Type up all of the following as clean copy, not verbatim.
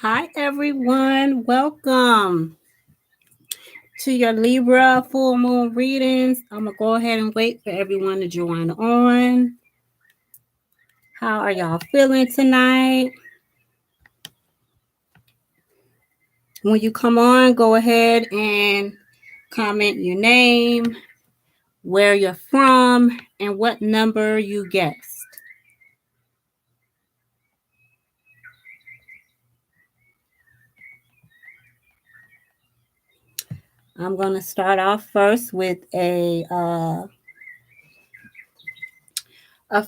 Hi, everyone. Welcome to your Libra full moon readings. I'm going to go ahead and wait for everyone to join on. How are y'all feeling tonight? When you come on, go ahead and comment your name, where you're from, and what number you guessed. I'm going to start off first with a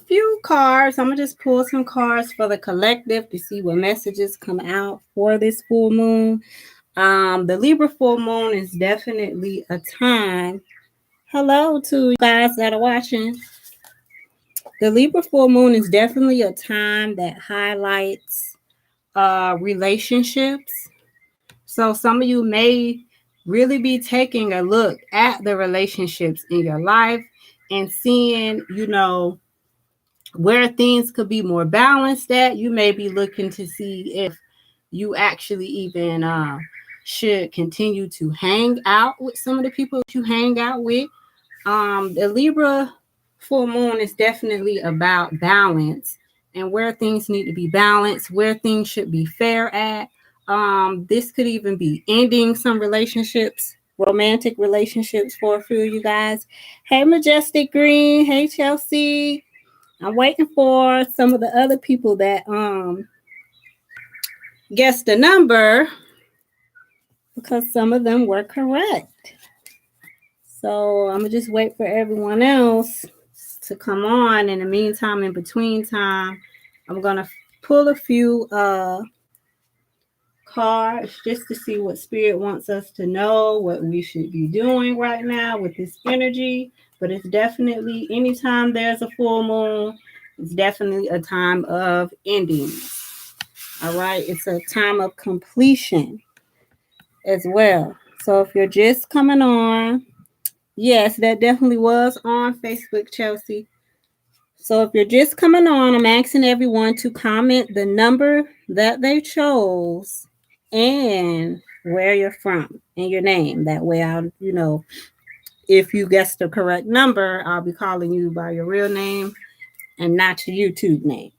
few cards. I'm going to just pull some cards for the collective to see what messages come out for this full moon. The Libra full moon is definitely a time. Hello to you guys that are watching. The Libra full moon is definitely a time that highlights relationships. So some of you may really be taking a look at the relationships in your life and seeing, where things could be more balanced at. You may be looking to see if you actually even should continue to hang out with some of the people that you hang out with. The Libra full moon is definitely about balance and where things need to be balanced, where things should be fair at. This could even be ending some relationships, romantic relationships for a few of you guys. Hey, Majestic Green. Hey, Chelsea. I'm waiting for some of the other people that guessed the number because some of them were correct. So I'm gonna just wait for everyone else to come on. In the meantime, in between time, I'm gonna pull a few cards just to see what Spirit wants us to know, what we should be doing right now with this energy. But it's definitely, anytime there's a full moon, it's definitely a time of endings. All right, it's a time of completion as well. So if you're just coming on, yes, that definitely was on Facebook, Chelsea. So if you're just coming on, I'm asking everyone to comment the number that they chose and where you're from and your name. That way I'll, if you guessed the correct number, I'll be calling you by your real name and not your YouTube name.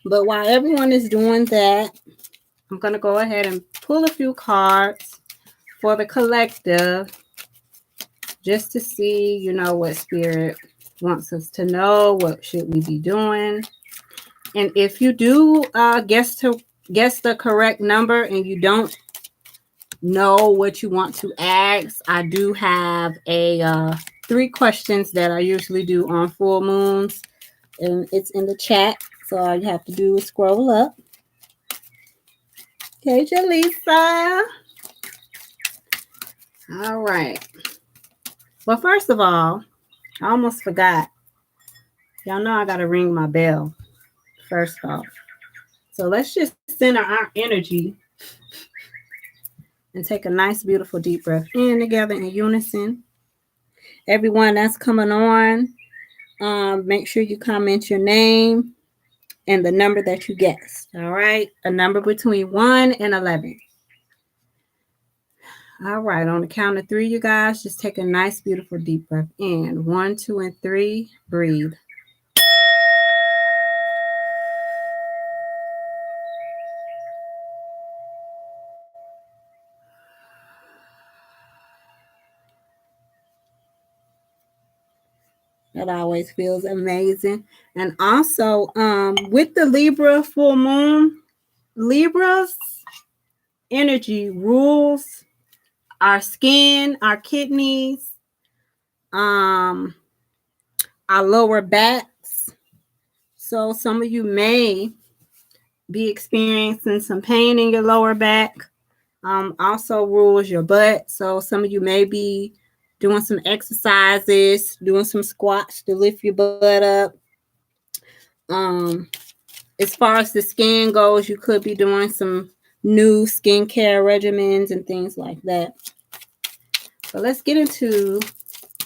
But while everyone is doing that, I'm going to go ahead and pull a few cards for the collective just to see, what Spirit wants us to know. What should we be doing? And if you do guess the correct number and you don't know what you want to ask, I do have a 3 questions that I usually do on full moons, and it's in the chat. So all you have to do is scroll up. Okay, Jaleesa. All right. Well, first of all, I almost forgot. Y'all know I got to ring my bell first off. So let's just center our energy and take a nice, beautiful, deep breath in together in unison. Everyone that's coming on, make sure you comment your name and the number that you guessed. All right. A number between 1 and 11. All right. On the count of 3, you guys, just take a nice, beautiful, deep breath in. 1, 2, and 3. Breathe. That always feels amazing. And also, with the Libra full moon, Libra's energy rules our skin, our kidneys, our lower backs. So some of you may be experiencing some pain in your lower back. Also rules your butt. So some of you may be doing some exercises, doing some squats to lift your butt up. As far as the skin goes, you could be doing some new skincare regimens and things like that. So let's get into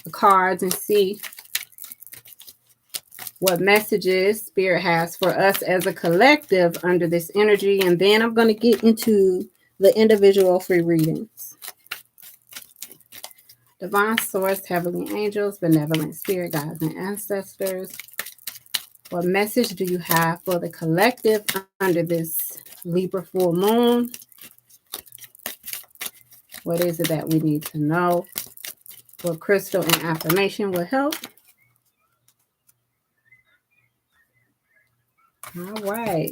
the cards and see what messages Spirit has for us as a collective under this energy. And then I'm going to get into the individual free readings. Divine Source, Heavenly Angels, Benevolent Spirit, Guides, and Ancestors. What message do you have for the collective under this Libra full moon? What is it that we need to know? What crystal and affirmation will help? All right.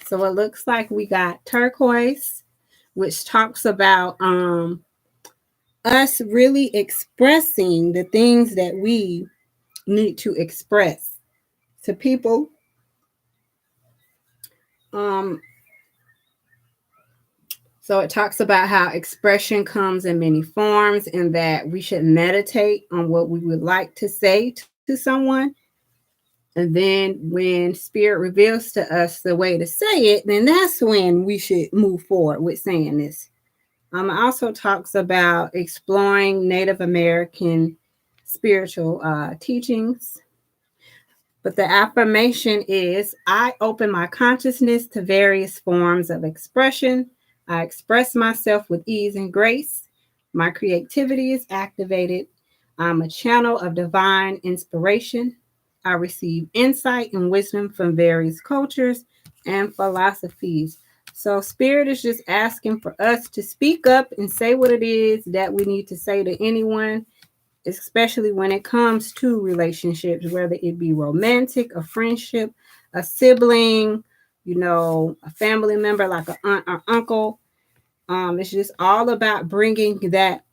So it looks like we got turquoise, which talks about us really expressing the things that we need to express to people. So it talks about how expression comes in many forms and that we should meditate on what we would like to say to someone. And then when Spirit reveals to us the way to say it, then that's when we should move forward with saying this. It also talks about exploring Native American spiritual teachings. But the affirmation is, I open my consciousness to various forms of expression. I express myself with ease and grace. My creativity is activated. I'm a channel of divine inspiration. I receive insight and wisdom from various cultures and philosophies. So Spirit is just asking for us to speak up and say what it is that we need to say to anyone, especially when it comes to relationships, whether it be romantic, a friendship, a sibling, a family member like an aunt or uncle. It's just all about bringing that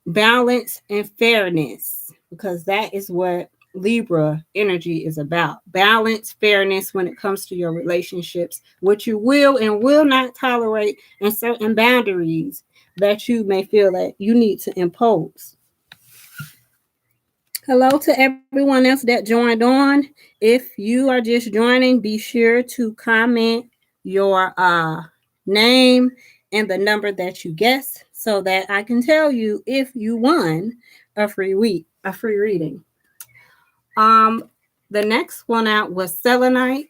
balance and fairness, because that is what Libra energy is about. Balance, fairness when it comes to your relationships, what you will and will not tolerate, and certain boundaries that you may feel that you need to impose. Hello to everyone else that joined on. If you are just joining, be sure to comment your name and the number that you guessed so that I can tell you if you won a free reading. The next one out was selenite.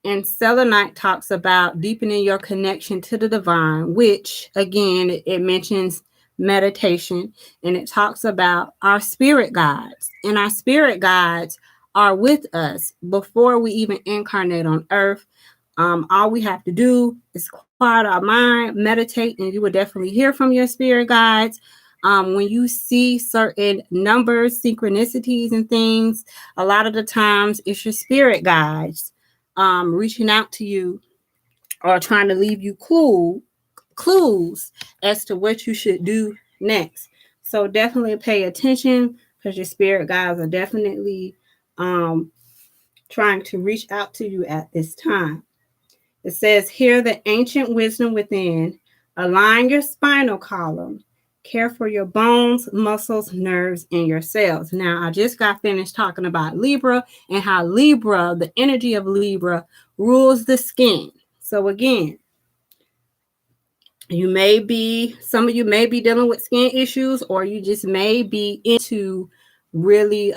And selenite talks about deepening your connection to the divine, which again, it mentions meditation, and it talks about our spirit guides. And our spirit guides are with us before we even incarnate on earth. All we have to do is quiet our mind, meditate, and you will definitely hear from your spirit guides. When you see certain numbers, synchronicities, and things, a lot of the times it's your spirit guides reaching out to you or trying to leave you clues as to what you should do next. So definitely pay attention, because your spirit guides are definitely trying to reach out to you at this time. It says, hear the ancient wisdom within, align your spinal column, care for your bones, muscles, nerves, and your cells. Now, I just got finished talking about Libra and how Libra, the energy of Libra, rules the skin. So again, some of you may be dealing with skin issues, or you just may be into really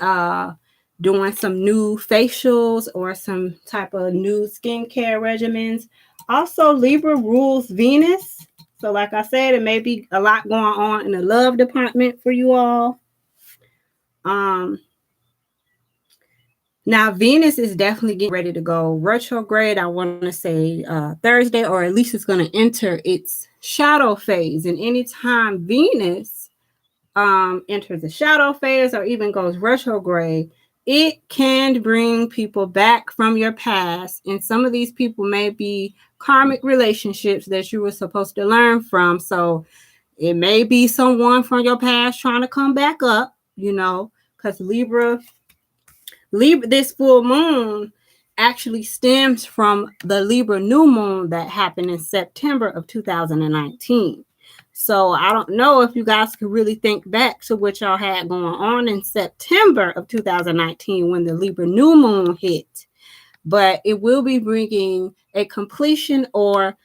doing some new facials or some type of new skincare regimens. Also, Libra rules Venus. So like I said, it may be a lot going on in the love department for you all. Now, Venus is definitely getting ready to go retrograde. I want to say Thursday, or at least it's going to enter its shadow phase. And anytime Venus enters the shadow phase or even goes retrograde, it can bring people back from your past. And some of these people may be karmic relationships that you were supposed to learn from. So it may be someone from your past trying to come back up, because Libra, this full moon actually stems from the Libra new moon that happened in September of 2019. So I don't know if you guys can really think back to what y'all had going on in September of 2019 when the Libra new moon hit, but it will be bringing a completion or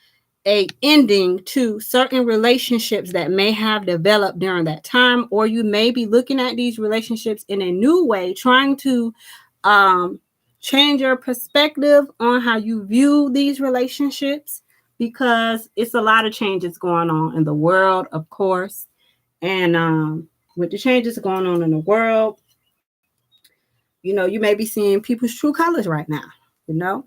a ending to certain relationships that may have developed during that time, or you may be looking at these relationships in a new way, trying to change your perspective on how you view these relationships, because it's a lot of changes going on in the world, of course. And with the changes going on in the world, you may be seeing people's true colors right now. You know,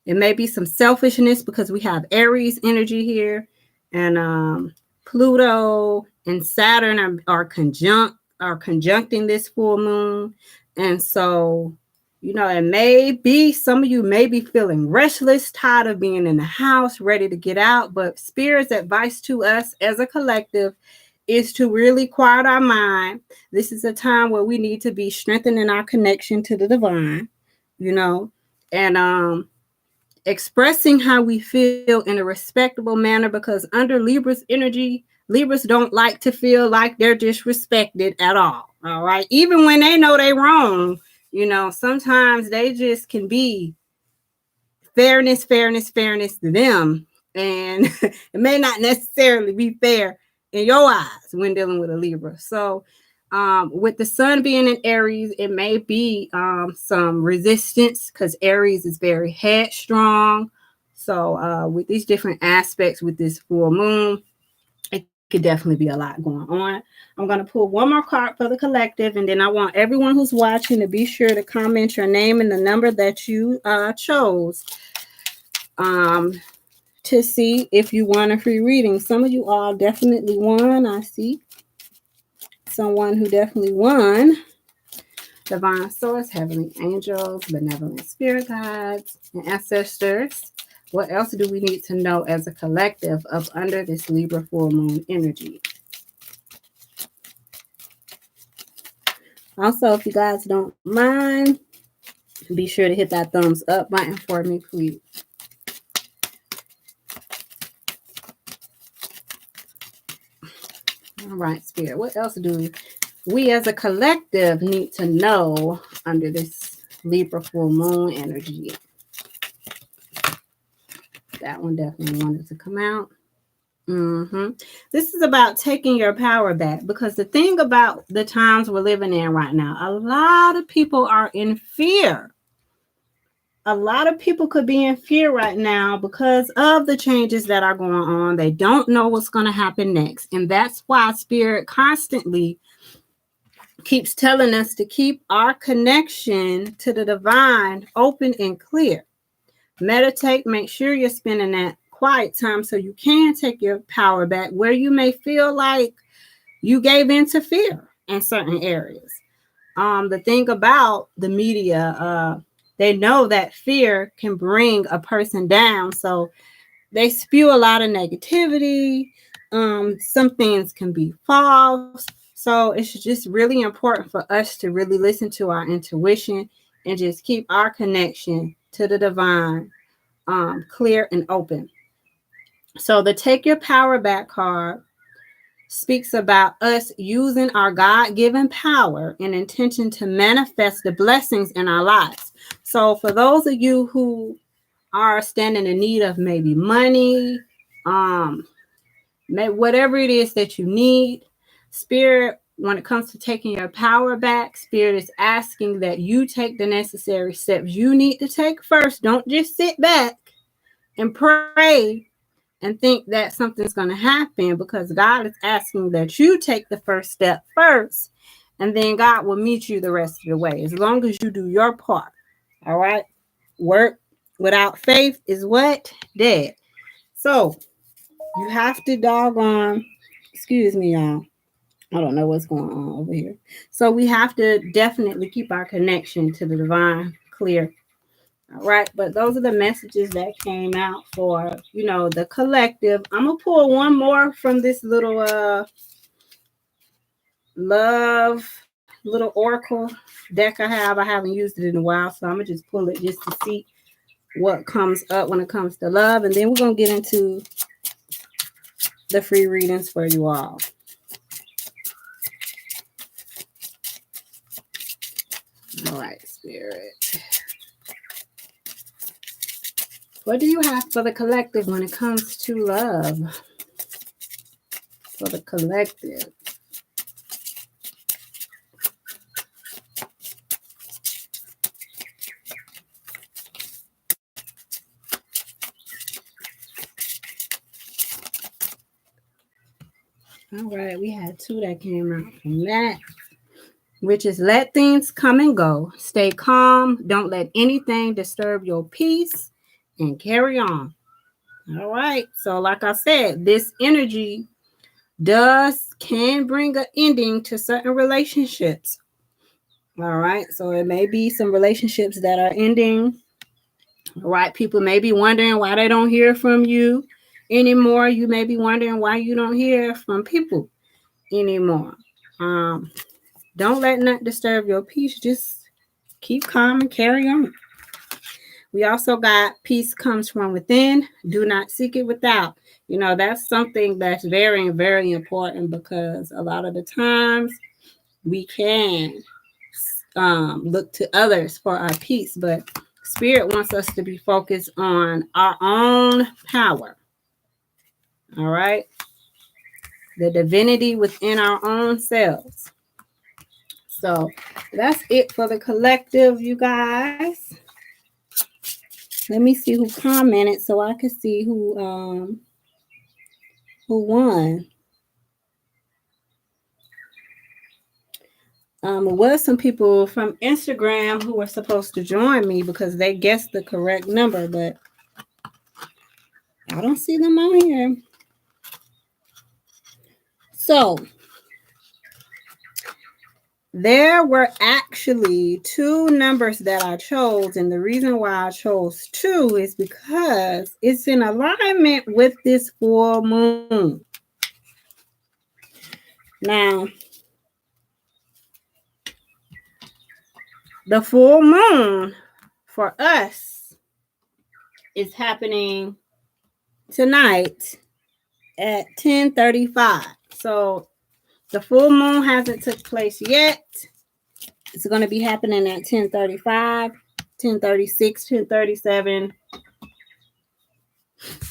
it may be some selfishness because we have Aries energy here, and Pluto and Saturn are conjuncting this full moon. And so, it may be some of you may be feeling restless, tired of being in the house, ready to get out. But Spirit's advice to us as a collective is to really quiet our mind. This is a time where we need to be strengthening our connection to the divine, and expressing how we feel in a respectable manner, because under Libra's energy, Libras don't like to feel like they're disrespected at all. All right. Even when they know they're wrong, sometimes they just can be fairness to them. And it may not necessarily be fair in your eyes when dealing with a Libra. So with the sun being in Aries, it may be some resistance because Aries is very headstrong. So with these different aspects with this full moon, it could definitely be a lot going on. I'm going to pull one more card for the collective, and then I want everyone who's watching to be sure to comment your name and the number that you chose to see if you want a free reading. Some of you all definitely won. I see someone who definitely won. Divine source, heavenly angels, benevolent spirit guides, and ancestors. What else do we need to know as a collective up under this Libra full moon energy? Also, if you guys don't mind, be sure to hit that thumbs up button for me, please. All right, Spirit. What else do we as a collective need to know under this Libra full moon energy? That one definitely wanted to come out. This is about taking your power back, because the thing about the times we're living in right now, a lot of people are in fear. A lot of people could be in fear right now because of the changes that are going on. They don't know what's going to happen next. And that's why Spirit constantly keeps telling us to keep our connection to the divine open and clear. Meditate. Make sure you're spending that quiet time so you can take your power back where you may feel like you gave in to fear in certain areas. The thing about the media, they know that fear can bring a person down. So they spew a lot of negativity. Some things can be false. So it's just really important for us to really listen to our intuition and just keep our connection to the divine clear and open. So the Take Your Power Back card speaks about us using our God-given power and intention to manifest the blessings in our lives. So for those of you who are standing in need of maybe money, whatever it is that you need, Spirit, when it comes to taking your power back, Spirit is asking that you take the necessary steps you need to take first. Don't just sit back and pray and think that something's going to happen, because God is asking that you take the first step first, and then God will meet you the rest of the way, as long as you do your part. All right? Work without faith is what? Dead. So you have to excuse me, y'all. I don't know what's going on over here. So we have to definitely keep our connection to the divine clear. All right, but those are the messages that came out for, the collective. I'm going to pull one more from this little little oracle deck I have. I haven't used it in a while, so I'm going to just pull it just to see what comes up when it comes to love. And then we're going to get into the free readings for you all. All right, Spirit. What do you have for the collective when it comes to love? For the collective. All right, we had two that came out from that, which is let things come and go. Stay calm. Don't let anything disturb your peace and carry on. All right. So, like I said, this energy can bring an ending to certain relationships. All right. So, it may be some relationships that are ending. All right. People may be wondering why they don't hear from you anymore. You may be wondering why you don't hear from people anymore. Don't let nothing disturb your peace. Just keep calm and carry on. We also got peace comes from within. Do not seek it without. You know, that's something that's very, very important because a lot of the times we can look to others for our peace, but Spirit wants us to be focused on our own power. All right. The divinity within our own selves. So that's it for the collective, you guys. Let me see who commented so I can see who won. It was some people from Instagram who were supposed to join me because they guessed the correct number, but I don't see them on here. So there were actually two numbers that I chose, and the reason why I chose 2 is because it's in alignment with this full moon. Now, the full moon for us is happening tonight at 10:35. So the full moon hasn't took place yet. It's going to be happening at 10:35, 10:36, 10:37,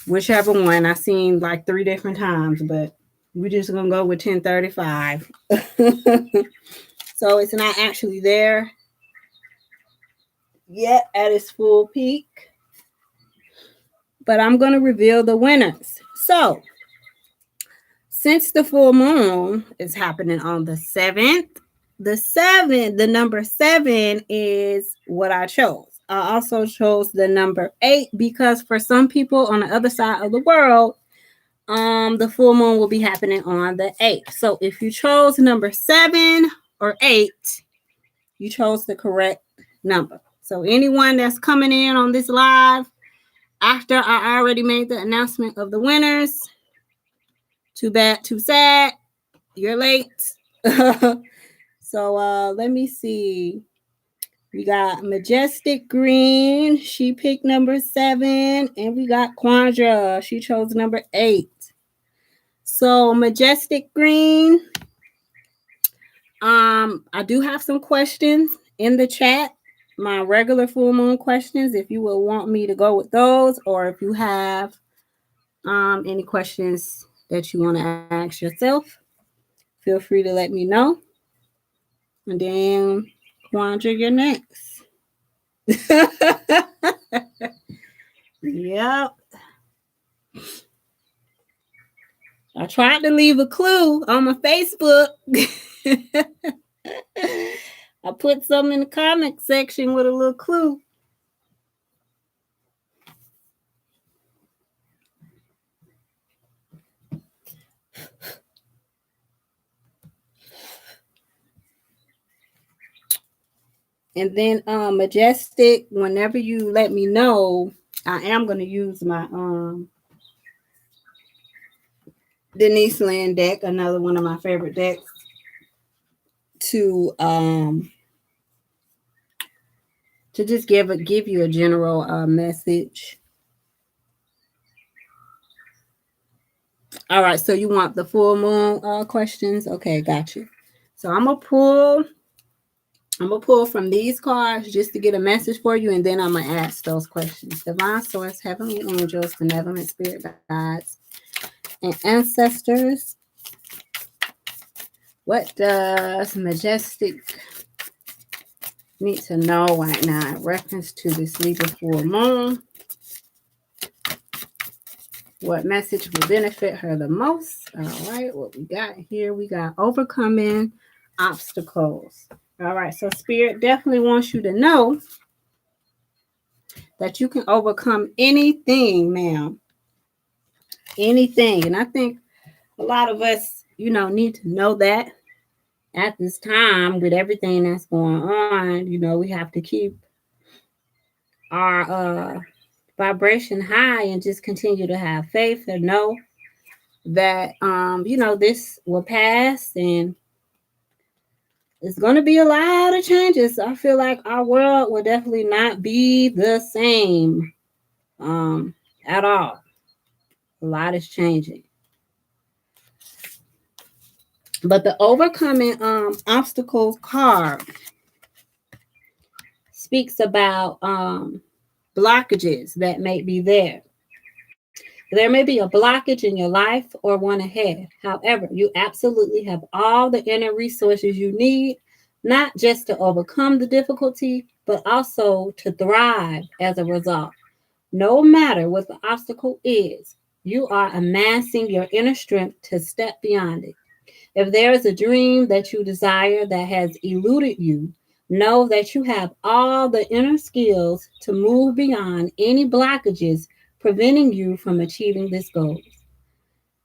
whichever one. I seen like 3 different times, but we're just going to go with 10:35. So it's not actually there yet at its full peak, but I'm going to reveal the winners. So since the full moon is happening on the 7th, the number 7 is what I chose. I also chose the number 8 because for some people on the other side of the world, the full moon will be happening on the 8th. So if you chose number 7 or 8, you chose the correct number. So anyone that's coming in on this live after I already made the announcement of the winners, too bad, too sad, you're late. So let me see. We got Majestic Green. She picked number 7. And we got Quandra. She chose number 8. So Majestic Green. I do have some questions in the chat. My regular full moon questions. If you will want me to go with those, or if you have any questions that you want to ask yourself, feel free to let me know. And then, Quandra, you're next. Yep. I tried to leave a clue on my Facebook. I put some in the comment section with a little clue. And then Majestic, whenever you let me know, I am going to use my Denise Land deck, another one of my favorite decks, to just give you a general message. All right, so you want the full moon questions? Okay, got you. So I'm gonna pull from these cards just to get a message for you, and then I'm gonna ask those questions. Divine Source, Heavenly Angels, Benevolent Spirit Guides, and Ancestors. What does Majestic need to know right now in reference to this Libra full moon? What message will benefit her the most? All right, what we got here, we got overcoming obstacles. All right, so Spirit definitely wants you to know that you can overcome anything, ma'am. Anything. And I think a lot of us, need to know that at this time with everything that's going on, we have to keep our vibration high and just continue to have faith and know that this will pass, and it's going to be a lot of changes. I feel like our world will definitely not be the same at all. A lot is changing. But the overcoming obstacles card speaks about blockages that may be there. There may be a blockage in your life or one ahead. However, you absolutely have all the inner resources you need, not just to overcome the difficulty, but also to thrive as a result. No matter what the obstacle is, you are amassing your inner strength to step beyond it. If there is a dream that you desire that has eluded you, know that you have all the inner skills to move beyond any blockages preventing you from achieving this goal.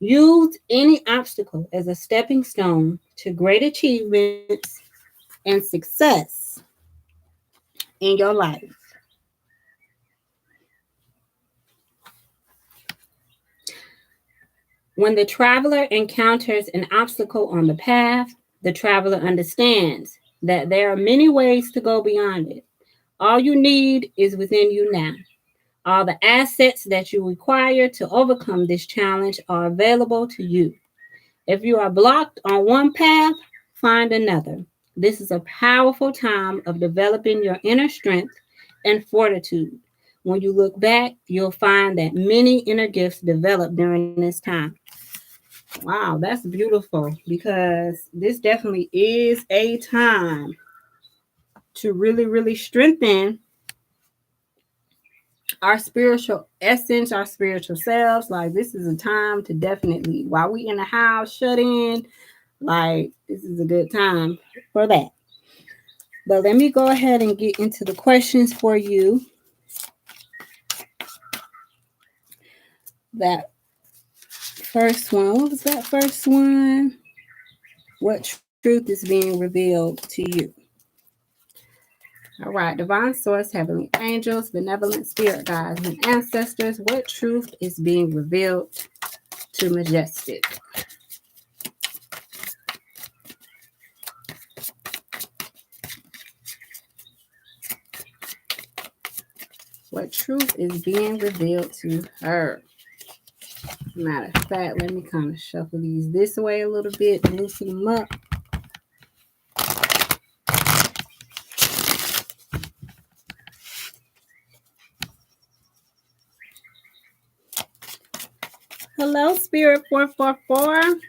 Use any obstacle as a stepping stone to great achievements and success in your life. When the traveler encounters an obstacle on the path, the traveler understands that there are many ways to go beyond it. All you need is within you now. All the assets that you require to overcome this challenge are available to you. If you are blocked on one path, find another. This is a powerful time of developing your inner strength and fortitude. When you look back, you'll find that many inner gifts developed during this time. Wow, that's beautiful, because this definitely is a time to really, really strengthen our spiritual essence, our spiritual selves. Like, this is a time to definitely, while we in the house shut in, like, this is a good time for that. But let me go ahead and get into the questions for you. That first one, what was that first one? What truth is being revealed to you? All right, divine source, heavenly angels, benevolent spirit guides, and ancestors, what truth is being revealed to Majestic? What truth is being revealed to her? Matter of fact, let me kind of shuffle these this way a little bit, loosen them up. Hello, Spirit 444.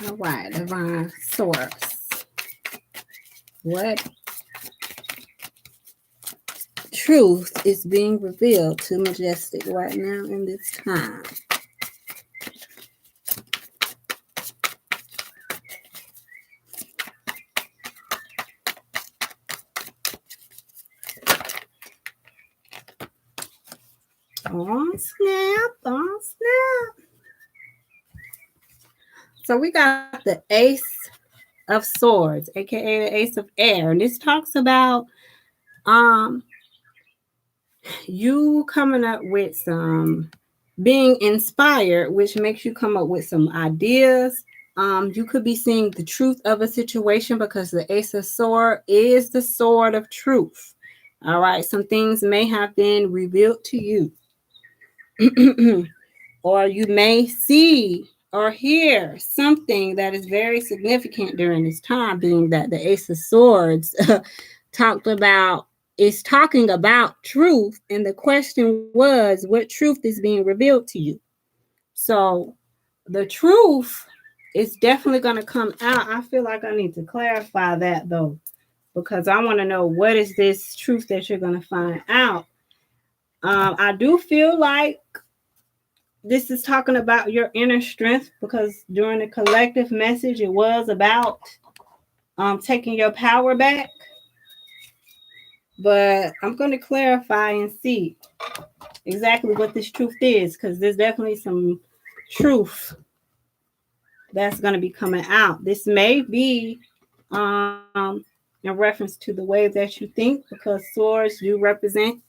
All right, divine source. What truth is being revealed to Majestic right now in this time? Oh, snap. Oh, snap. So we got the Ace of Swords, aka the Ace of Air. And this talks about you coming up with some being inspired, which makes you come up with some ideas. You could be seeing the truth of a situation, because the Ace of Swords is the sword of truth. All right, some things may have been revealed to you. Or you may see or hear something that is very significant during this time, being that the Ace of Swords is talking about truth, and the question was, what truth is being revealed to you? So the truth is definitely going to come out. I feel like I need to clarify that, though, because I want to know, what is this truth that you're going to find out? I do feel like this is talking about your inner strength, because during the collective message, it was about taking your power back. But I'm going to clarify and see exactly what this truth is, because there's definitely some truth that's going to be coming out. This may be in reference to the way that you think, because swords do represent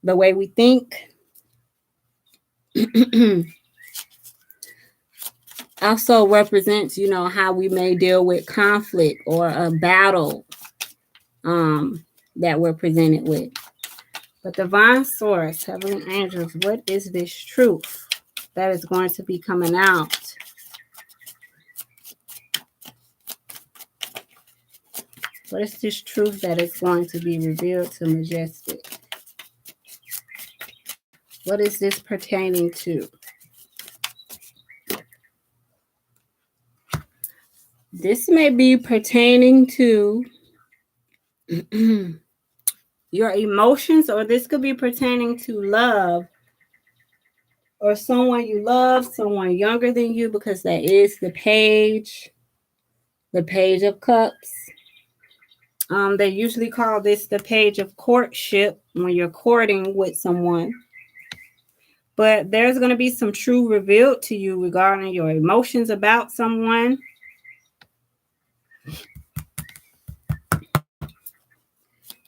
the way we think. Also represents, how we may deal with conflict or a battle that we're presented with. But divine source, heavenly angels, what is this truth that is going to be coming out? What is this truth that is going to be revealed to Majestic? What is this pertaining to? This may be pertaining to your emotions, or this could be pertaining to love, or someone you love, someone younger than you, because that is the Page of Cups. They usually call this the Page of Courtship when you're courting with someone. But there's going to be some truth revealed to you regarding your emotions about someone.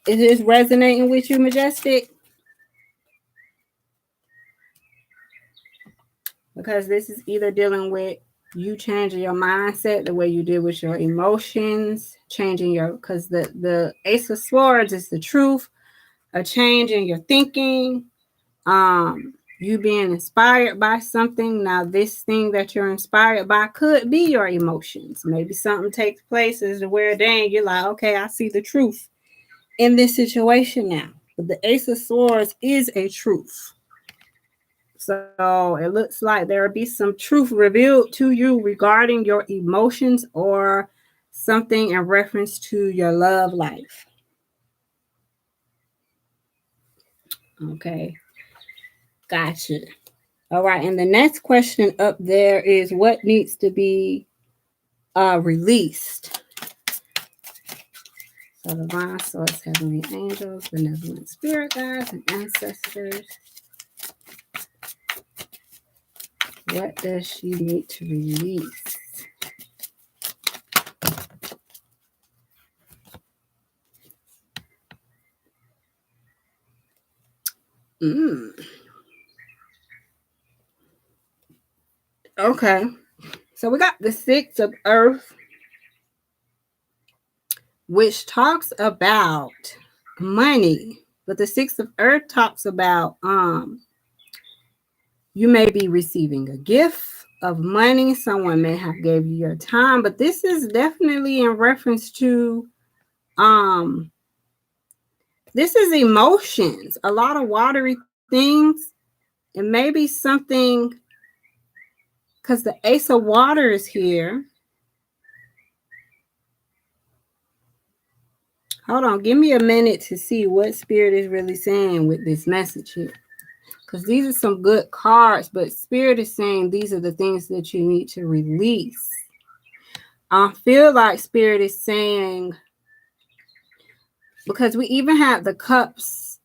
Is this resonating with you, Majestic? Because this is either dealing with you changing your mindset, the way you deal with your emotions, changing your, because the Ace of Swords is the truth, a change in your thinking, you being inspired by something. Now, this thing that you're inspired by could be your emotions. Maybe something takes place as to where, dang, you're like, okay, I see the truth in this situation now. But the Ace of Swords is a truth. So it looks like there will be some truth revealed to you regarding your emotions or something in reference to your love life. Okay. Gotcha. All right. And the next question up there is, what needs to be released? So divine source, heavenly angels, benevolent spirit guides, and ancestors. What does she need to release? Okay. So we got the Six of Earth, which talks about money. But the Six of Earth talks about you may be receiving a gift of money. Someone may have gave you your time, but this is definitely in reference to this is emotions, a lot of watery things. It may be something, because the Ace of Water is here. Hold on, give me a minute to see what Spirit is really saying with this message here. Because these are some good cards, but Spirit is saying these are the things that you need to release. I feel like Spirit is saying, because we even had the cups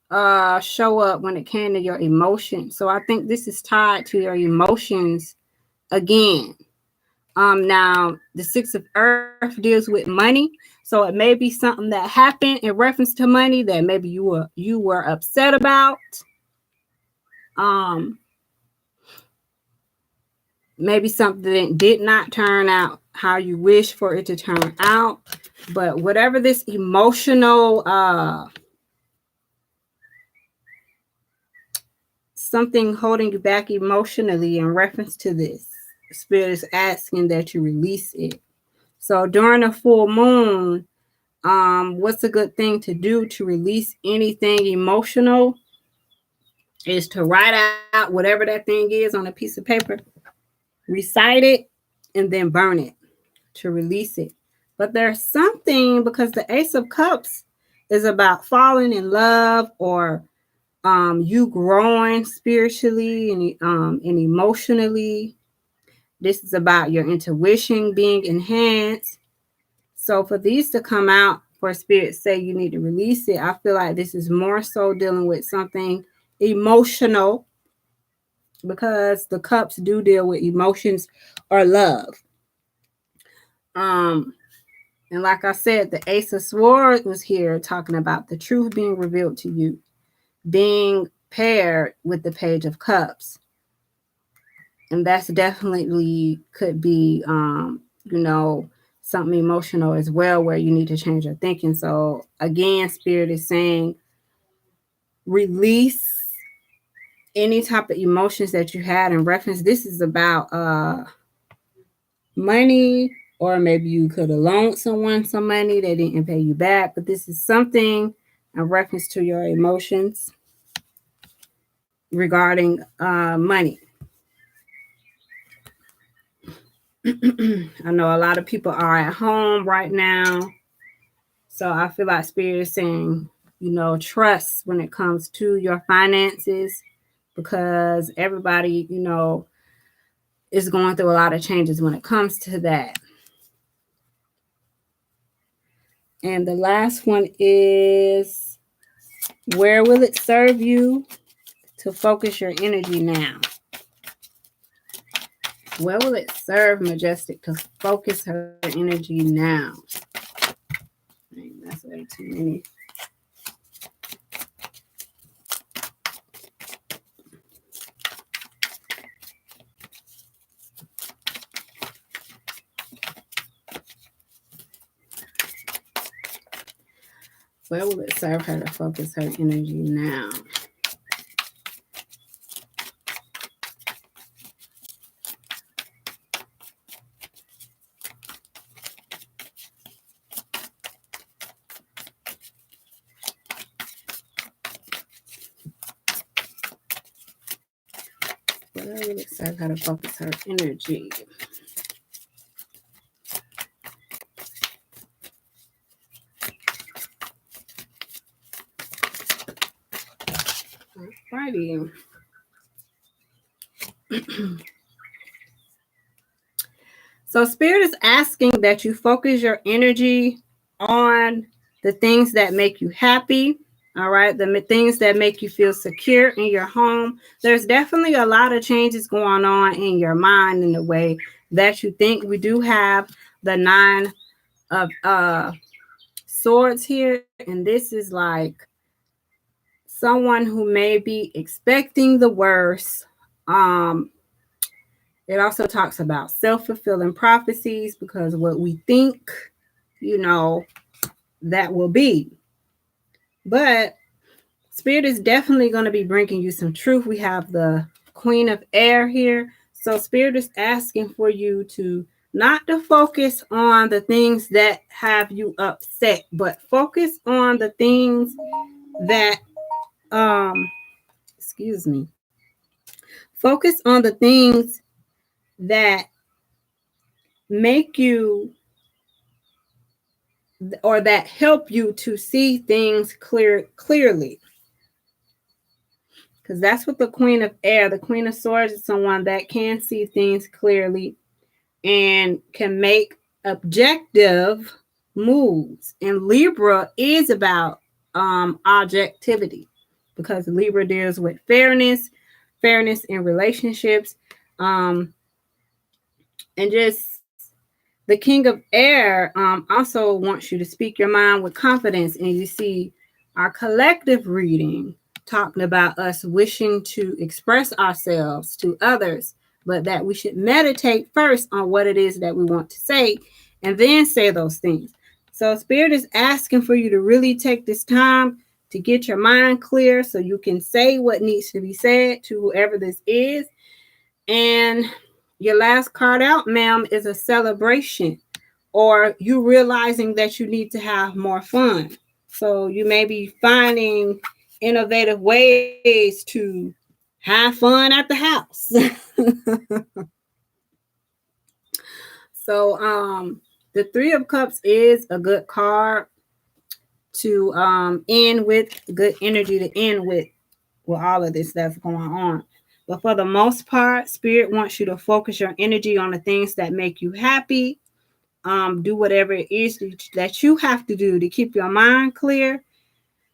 show up when it came to your emotions. So I think this is tied to your emotions again. Now the Six of Earth deals with money. So it may be something that happened in reference to money that maybe you were upset about. Maybe something did not turn out how you wish for it to turn out. But whatever this emotional something holding you back emotionally in reference to this, Spirit is asking that you release it. So during a full moon, what's a good thing to do to release anything emotional is to write out whatever that thing is on a piece of paper, recite it, and then burn it to release it. But there's something, because the Ace of Cups is about falling in love or you growing spiritually and emotionally. This is about your intuition being enhanced. So for these to come out, for Spirit say you need to release it, I feel like this is more so dealing with something emotional, because the cups do deal with emotions or love. And like I said, the Ace of Swords was here talking about the truth being revealed to you, being paired with the Page of Cups. And that's definitely could be, something emotional as well, where you need to change your thinking. So again, Spirit is saying release any type of emotions that you had in reference. This is about money, or maybe you could have loaned someone some money, they didn't pay you back, but this is something in reference to your emotions regarding money. I know a lot of people are at home right now, so I feel like Spirit is saying, trust when it comes to your finances, because everybody, is going through a lot of changes when it comes to that. And the last one is, where will it serve you to focus your energy now? Where will it serve Majestic to focus her energy now? That's way too many. Where will it serve her to focus her energy now? Where will it serve her to focus her energy? Alrighty. So Spirit is asking that you focus your energy on the things that make you happy. All right. The things that make you feel secure in your home. There's definitely a lot of changes going on in your mind in the way that you think. We do have the 9 of Swords here. And this is like someone who may be expecting the worst. It also talks about self-fulfilling prophecies, because what we think, that will be. But Spirit is definitely going to be bringing you some truth. We have the Queen of Air here. So Spirit is asking for you to not to focus on the things that have you upset, but focus on the things that, focus on the things that make you, or that help you to see things clearly. Because that's what the Queen of Air, the Queen of Swords, is someone that can see things clearly and can make objective moves. And Libra is about objectivity, because Libra deals with fairness in relationships, and just the King of Air also wants you to speak your mind with confidence. And you see our collective reading talking about us wishing to express ourselves to others, but that we should meditate first on what it is that we want to say and then say those things. So Spirit is asking for you to really take this time to get your mind clear so you can say what needs to be said to whoever this is. And your last card out, ma'am, is a celebration, or you realizing that you need to have more fun. So you may be finding innovative ways to have fun at the house. So the 3 of Cups is a good card to end with, good energy to end with with all of this that's going on. But for the most part, Spirit wants you to focus your energy on the things that make you happy. Do whatever it is that you have to do to keep your mind clear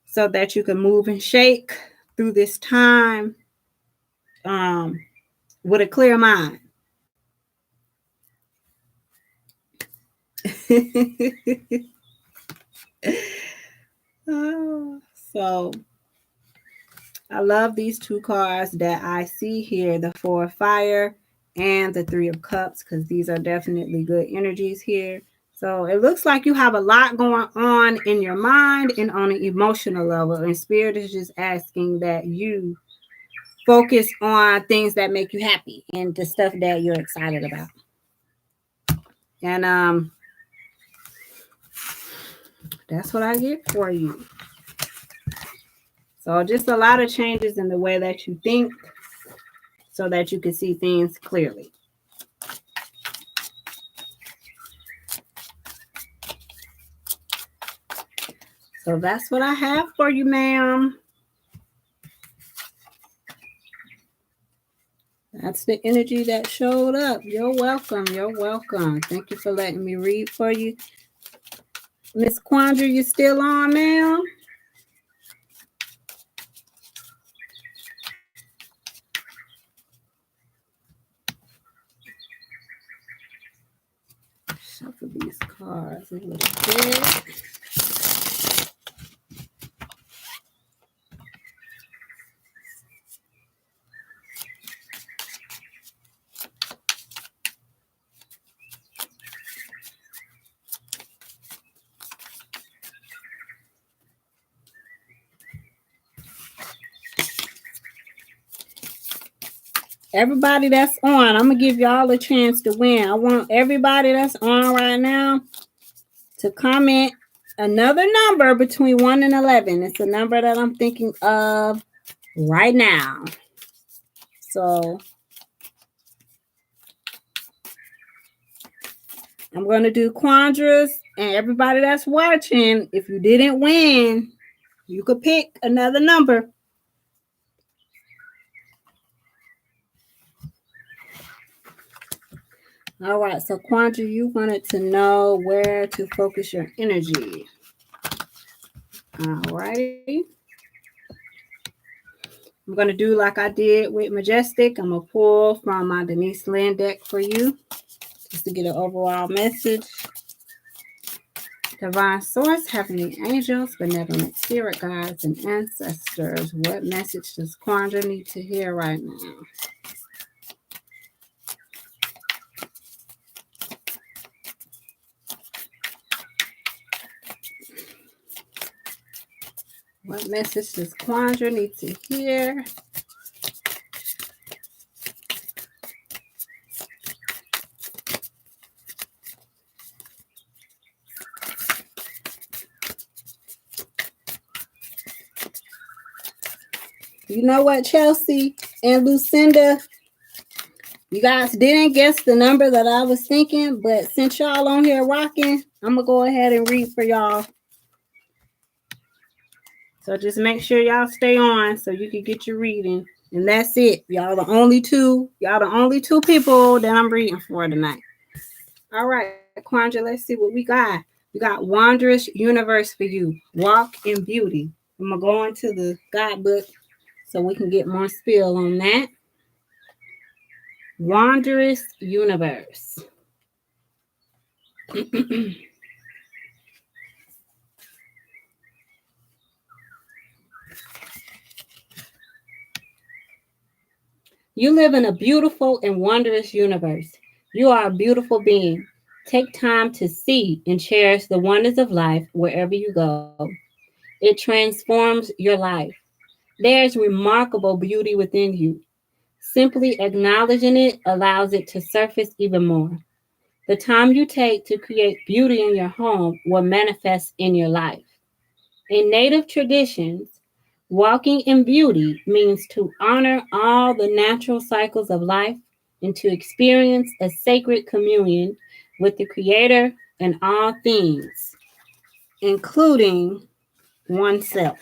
so that you can move and shake through this time with a clear mind. So I love these two cards that I see here, the Four of Fire and the Three of Cups, because these are definitely good energies here. So it looks like you have a lot going on in your mind and on an emotional level. And Spirit is just asking that you focus on things that make you happy and the stuff that you're excited about. And that's what I get for you. So just a lot of changes in the way that you think so that you can see things clearly. So that's what I have for you, ma'am. That's the energy that showed up. You're welcome. You're welcome. Thank you for letting me read for you. Miss Quandra, you still on, ma'am? Shuffle these cards a little bit. Everybody that's on, I'm going to give y'all a chance to win. I want everybody that's on right now to comment another number between 1 and 11. It's a number that I'm thinking of right now. So I'm going to do Quandras, and everybody that's watching, if you didn't win, you could pick another number. All right, so Quandra, you wanted to know where to focus your energy. All righty. I'm going to do like I did with Majestic. I'm going to pull from my Denise Lynn deck for you just to get an overall message. Divine Source, Heavenly Angels, Benevolent Spirit Guides, and Ancestors. What message does Quandra need to hear right now? What message does Quandra need to hear? You know what, Chelsea and Lucinda? You guys didn't guess the number that I was thinking, but since y'all on here rocking, I'm going to go ahead and read for y'all. So just make sure y'all stay on so you can get your reading. And that's it. Y'all the only two people that I'm reading for tonight. All right, Quandra, let's see what we got. We got Wondrous Universe for you. Walk in Beauty. I'm going to go into the guidebook so we can get more spill on that. Wondrous Universe. You live in a beautiful and wondrous universe. You are a beautiful being. Take time to see and cherish the wonders of life wherever you go. It transforms your life. There is remarkable beauty within you. Simply acknowledging it allows it to surface even more. The time you take to create beauty in your home will manifest in your life. In Native traditions, walking in beauty means to honor all the natural cycles of life and to experience a sacred communion with the Creator and all things, including oneself.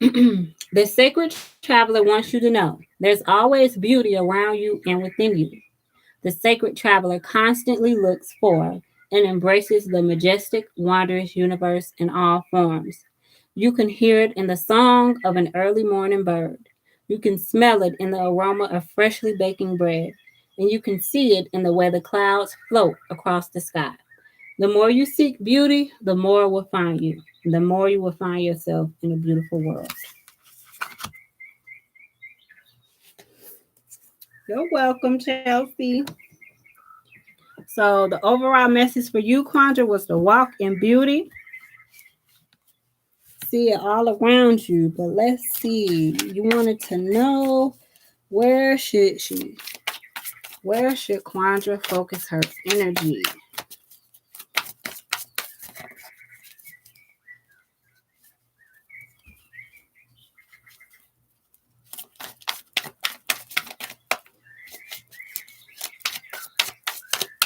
The sacred traveler wants you to know there's always beauty around you and within you. The sacred traveler constantly looks for and embraces the majestic, wondrous universe in all forms. You can hear it in the song of an early morning bird. You can smell it in the aroma of freshly baking bread. And you can see it in the way the clouds float across the sky. The more you seek beauty, the more will find you. And the more you will find yourself in a beautiful world. You're welcome, Chelsea. So the overall message for you, Quandra, was to walk in beauty. See it all around you. But let's see. You wanted to know where should Quandra focus her energy?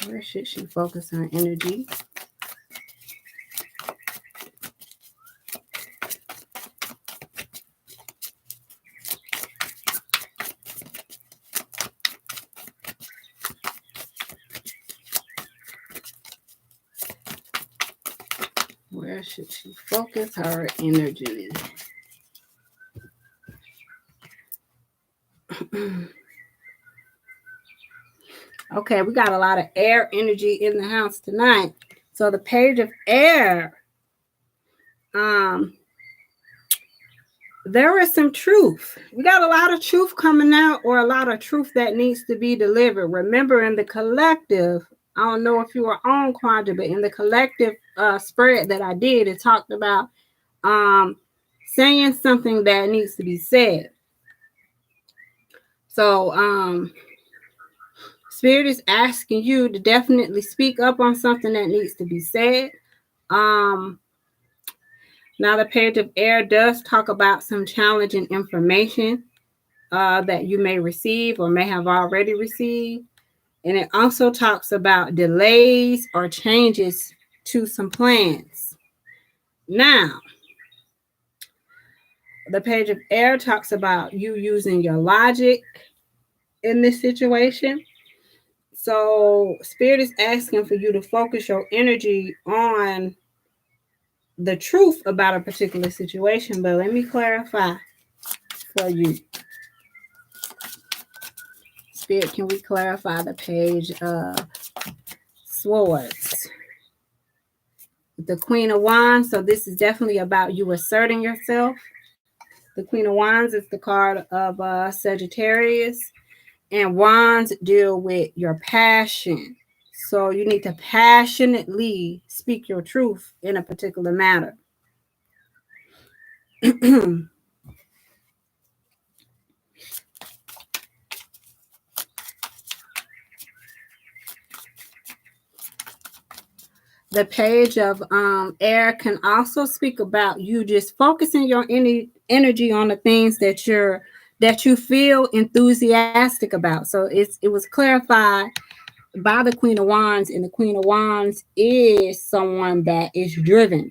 Where should she focus her energy? Where should she focus her energy? Okay, we got a lot of air energy in the house tonight. So the page of air, there is some truth. We got a lot of truth coming out, or a lot of truth that needs to be delivered. Remember, in the collective, I don't know if you were on Quandra, but in the collective spread that I did, it talked about saying something that needs to be said. So Spirit is asking you to definitely speak up on something that needs to be said. Now the page of air does talk about some challenging information that you may receive or may have already received. And it also talks about delays or changes to some plans. Now, the page of air talks about you using your logic in this situation. So Spirit is asking for you to focus your energy on the truth about a particular situation. But let me clarify for you. Spirit, can we clarify the page of Swords? The Queen of Wands. So this is definitely about you asserting yourself. The Queen of Wands is the card of Sagittarius. And wands deal with your passion. So you need to passionately speak your truth in a particular matter. The page of air can also speak about you just focusing your energy on the things that you feel enthusiastic about. So it was clarified by the Queen of Wands, and the Queen of Wands is someone that is driven.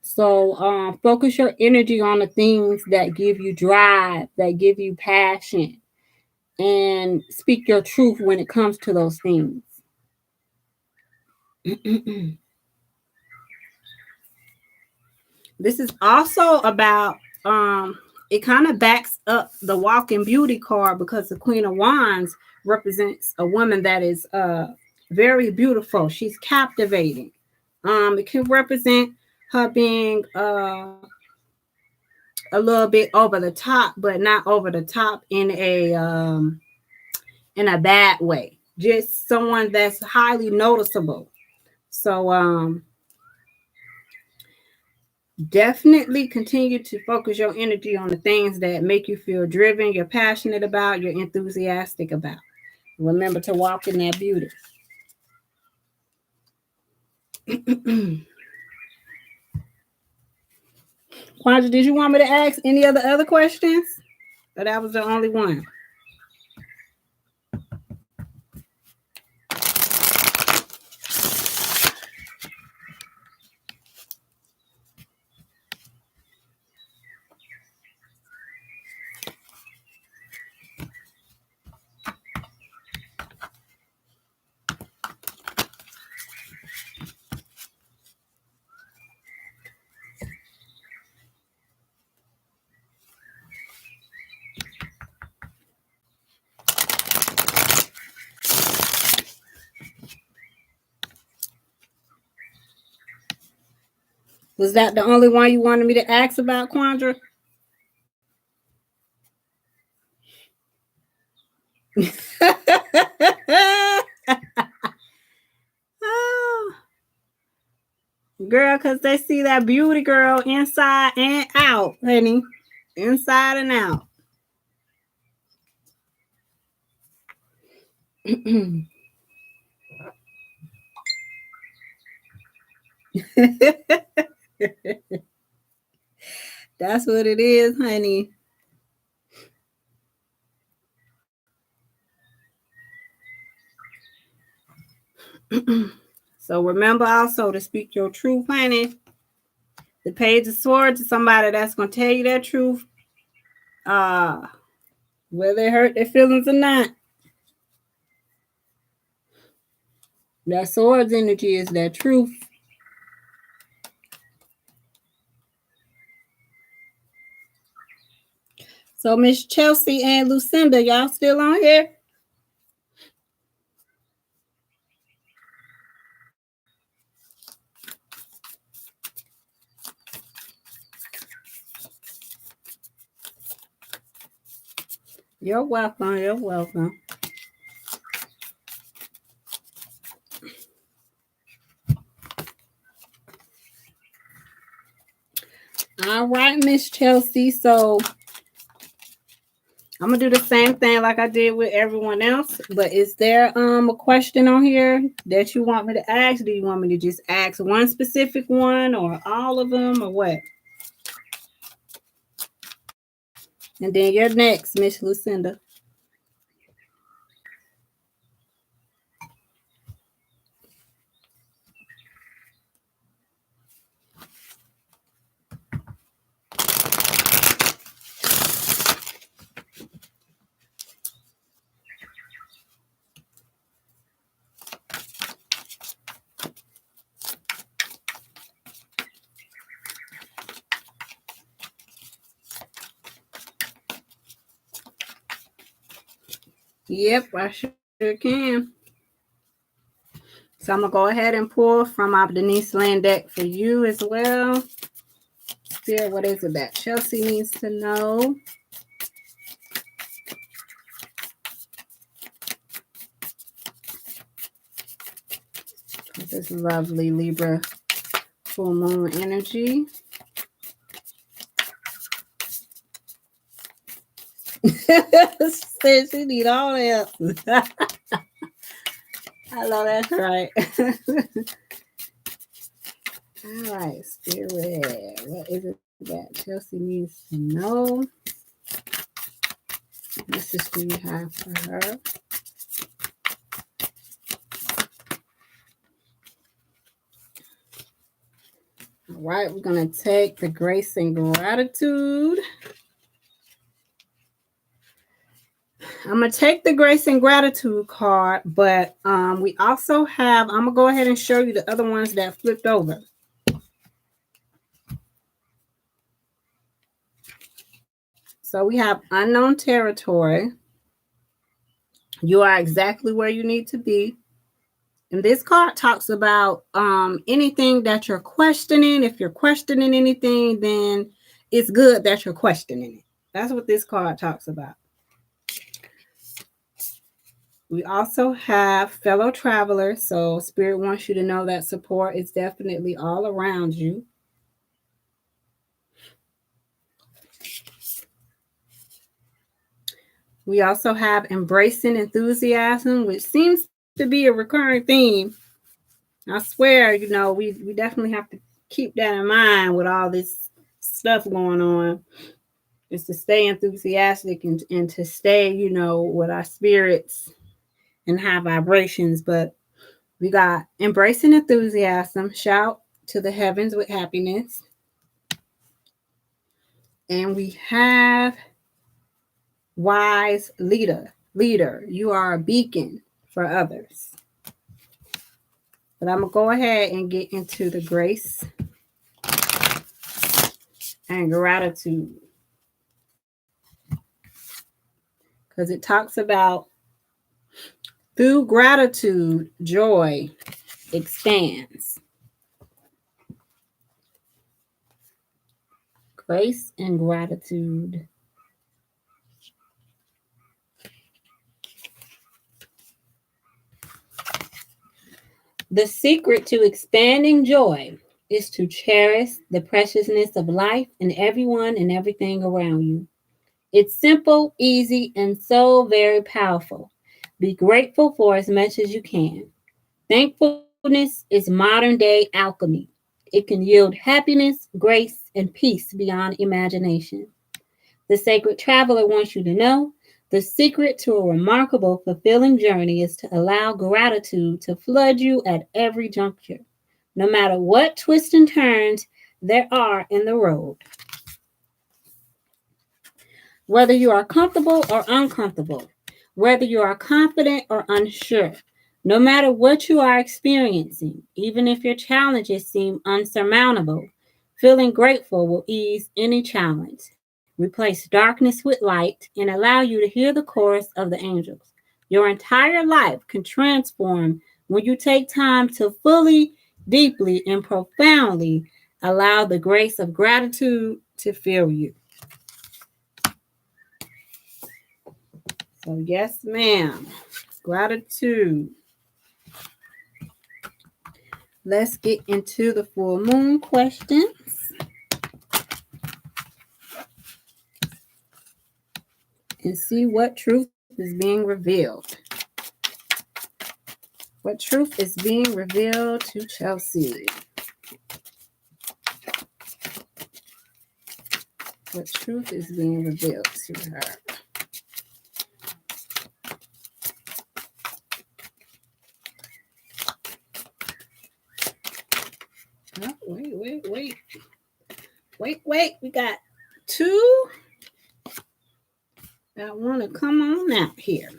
So focus your energy on the things that give you drive, that give you passion, and speak your truth when it comes to those things. This is also about it kind of backs up the Walk in Beauty card, because the Queen of Wands represents a woman that is very beautiful. She's captivating. It can represent her being a little bit over the top, but not over the top in a bad way. Just someone that's highly noticeable. So definitely continue to focus your energy on the things that make you feel driven, you're passionate about, you're enthusiastic about. Remember to walk in that beauty. Quandra, did you want me to ask any other questions? Or that was the only one? Was that the only one you wanted me to ask about, Quandra? Oh, girl, because they see that beauty, girl, inside and out, honey. Inside and out. That's what it is, honey. So remember also to speak your truth, honey. The Page of Swords is somebody that's going to tell you their truth, whether it hurt their feelings or not. That Swords energy is their truth. So Miss Chelsea and Lucinda, y'all still on here? You're welcome. You're welcome. All right, Miss Chelsea. So I'm gonna do the same thing like I did with everyone else. But is there a question on here that you want me to ask? Do you want me to just ask one specific one or all of them or what? And then you're next, Miss Lucinda. Yep, I sure can. So I'm going to go ahead and pull from our Denise Land deck for you as well. Spirit, what is it that Chelsea needs to know? This lovely Libra full moon energy. Said she need all that. I know that's right. All right, Spirit. What is it that Chelsea needs to know? This is what you have for her. All right, we're going to take the grace and gratitude. I'm going to take the grace and gratitude card, but we also have, I'm going to go ahead and show you the other ones that flipped over. So we have unknown territory. You are exactly where you need to be. And this card talks about anything that you're questioning. If you're questioning anything, then it's good that you're questioning it. That's what this card talks about. We also have fellow travelers. So Spirit wants you to know that support is definitely all around you. We also have embracing enthusiasm, which seems to be a recurring theme. I swear, we definitely have to keep that in mind with all this stuff going on. Is to stay enthusiastic and to stay, with our spirits and high vibrations. But we got embracing enthusiasm, shout to the heavens with happiness. And we have wise leader. You are a beacon for others. But I'm going to go ahead and get into the grace and gratitude. Because it talks about through gratitude, joy expands. Grace and gratitude. The secret to expanding joy is to cherish the preciousness of life and everyone and everything around you. It's simple, easy, and so very powerful. Be grateful for as much as you can. Thankfulness is modern day alchemy. It can yield happiness, grace, and peace beyond imagination. The sacred traveler wants you to know the secret to a remarkable, fulfilling journey is to allow gratitude to flood you at every juncture, no matter what twists and turns there are in the road. Whether you are comfortable or uncomfortable, whether you are confident or unsure, no matter what you are experiencing, even if your challenges seem unsurmountable, feeling grateful will ease any challenge, replace darkness with light, and allow you to hear the chorus of the angels. Your entire life can transform when you take time to fully, deeply, and profoundly allow the grace of gratitude to fill you. So, yes, ma'am. Gratitude. Let's get into the full moon questions. And see what truth is being revealed. What truth is being revealed to Chelsea? What truth is being revealed to her? Oh, wait. We got two that want to come on out here.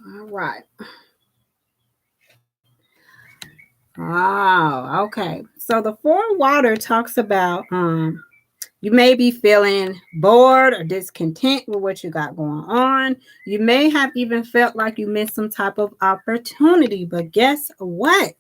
All right. Oh, okay. So the four water talks about you may be feeling bored or discontent with what you got going on. You may have even felt like you missed some type of opportunity, but guess what?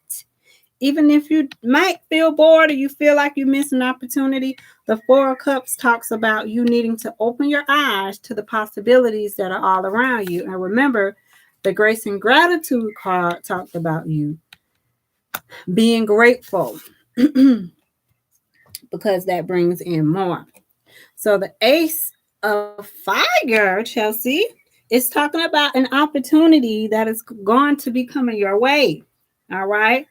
Even if you might feel bored or you feel like you missed an opportunity, the Four of Cups talks about you needing to open your eyes to the possibilities that are all around you. And remember, the Grace and Gratitude card talked about you being grateful because that brings in more. So the Ace of Fire, Chelsea, is talking about an opportunity that is going to be coming your way. All right.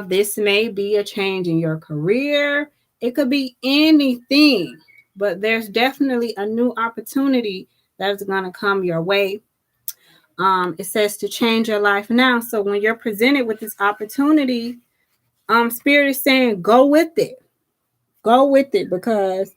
This may be a change in your career. It could be anything, but there's definitely a new opportunity that's going to come your way. It says to change your life now. So when you're presented with this opportunity, Spirit is saying, go with it. Go with it, because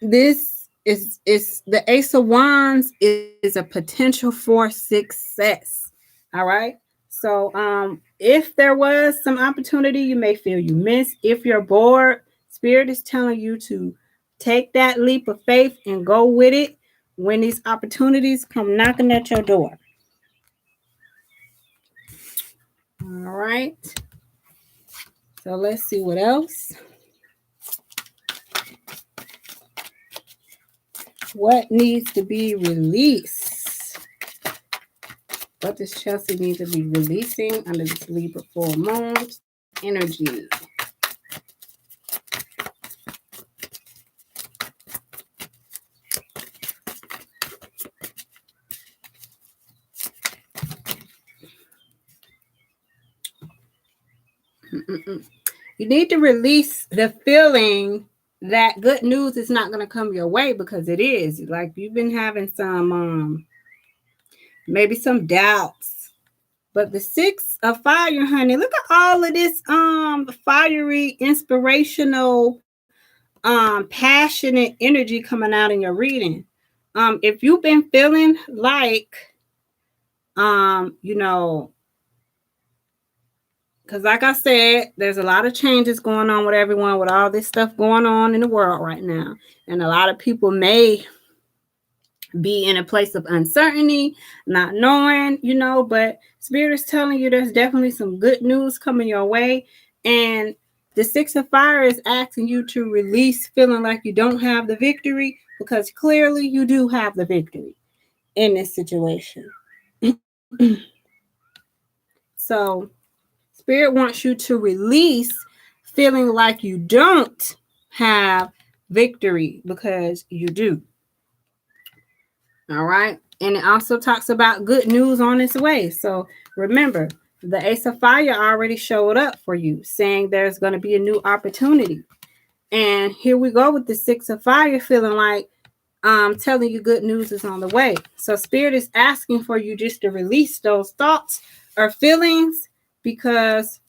this is the Ace of Wands is a potential for success. All right. So if there was some opportunity you may feel you missed, if you're bored, Spirit is telling you to take that leap of faith and go with it when these opportunities come knocking at your door. All right. So let's see what else. What needs to be released? What does Chelsea need to be releasing under this Libra full moon energy? You need to release the feeling that good news is not going to come your way, because it is. Like, you've been having some maybe some doubts. But the Six of Fire, honey, look at all of this fiery, inspirational, passionate energy coming out in your reading. If you've been feeling like because like I said, there's a lot of changes going on with everyone, with all this stuff going on in the world right now. And a lot of people may be in a place of uncertainty, not knowing, but Spirit is telling you there's definitely some good news coming your way. And The Six of Fire is asking you to release feeling like you don't have the victory, because clearly you do have the victory in this situation. So Spirit wants you to release feeling like you don't have victory, because you do. All right. And it also talks about good news on its way. So remember, the Ace of Fire already showed up for you, saying there's going to be a new opportunity. And here we go with the Six of Fire, feeling like telling you good news is on the way. So Spirit is asking for you just to release those thoughts or feelings, because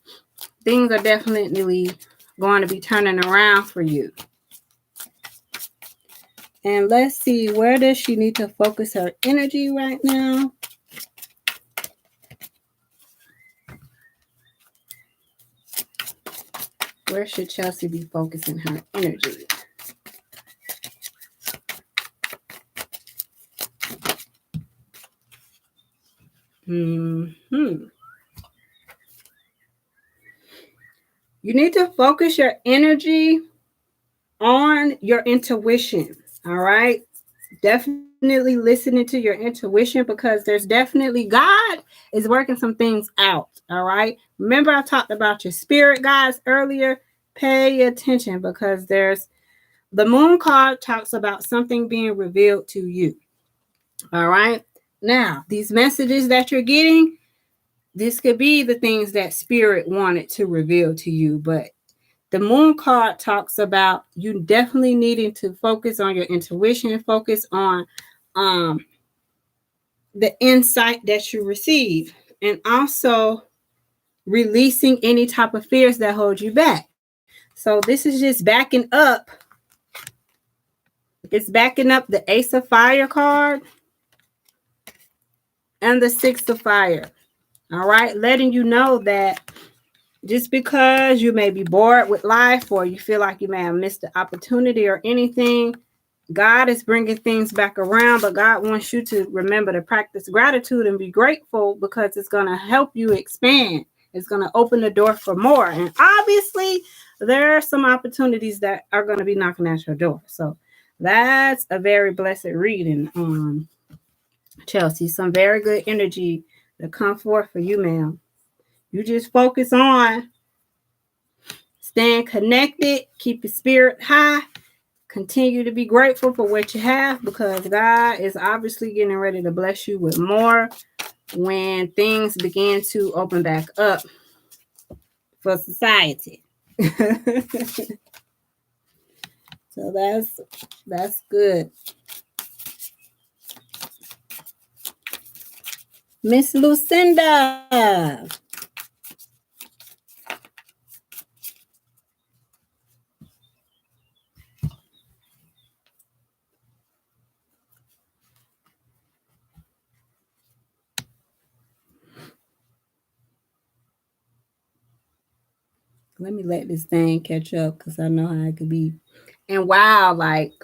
things are definitely going to be turning around for you. And let's see, where does she need to focus her energy right now? Where should Chelsea be focusing her energy? You need to focus your energy on your intuition. All right. Definitely listening to your intuition, because there's definitely God is working some things out. All right. Remember, I talked about your spirit guides earlier. Pay attention, because there's the moon card talks about something being revealed to you. All right. Now, these messages that you're getting, this could be the things that Spirit wanted to reveal to you, but the moon card talks about you definitely needing to focus on your intuition, focus on the insight that you receive, and also releasing any type of fears that hold you back. So this is just backing up. It's backing up the Ace of Fire card and the Six of Fire. All right, letting you know that just because you may be bored with life, or you feel like you may have missed the opportunity or anything, God is bringing things back around, but God wants you to remember to practice gratitude and be grateful, because it's going to help you expand. It's going to open the door for more. And obviously, there are some opportunities that are going to be knocking at your door. So that's a very blessed reading, Chelsea. Some very good energy to come forth for you, ma'am. You just focus on staying connected, keep your spirit high, continue to be grateful for what you have, because God is obviously getting ready to bless you with more when things begin to open back up for society. So that's good. Miss Lucinda. Let me let this thing catch up, because I know how it could be. And wow, like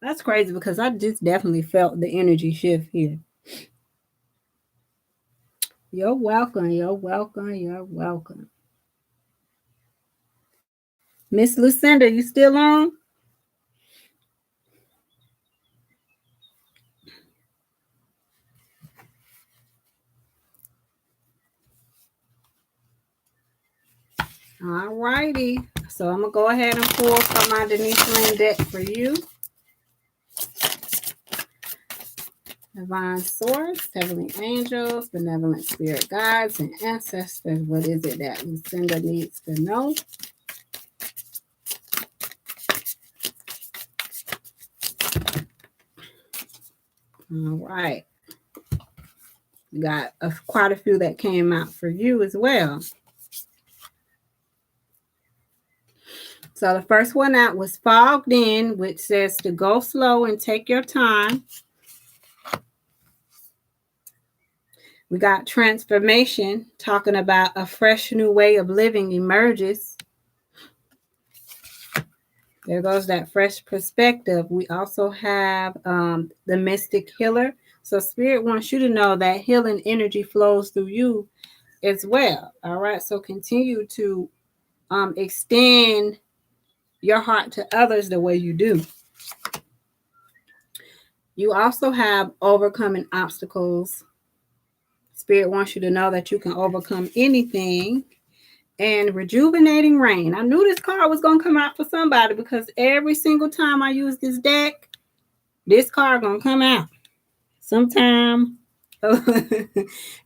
that's crazy, because I just definitely felt the energy shift here. You're welcome. You're welcome. You're welcome. Miss Lucinda, you still on? All righty. So I'm going to go ahead and pull from my Denise Lynn deck for you. Divine Source, Heavenly Angels, Benevolent Spirit Guides, and Ancestors. What is it that Lucinda needs to know? All right. We got quite a few that came out for you as well. So the first one out was Fogged In, which says to go slow and take your time. We got Transformation, talking about a fresh new way of living emerges. There goes that fresh perspective. We also have the Mystic Healer. So Spirit wants you to know that healing energy flows through you as well. All right. So continue to extend your heart to others the way you do. You also have overcoming obstacles. Spirit wants you to know that you can overcome anything. And rejuvenating rain. I knew this card was going to come out for somebody because every single time I use this deck, this card going to come out sometime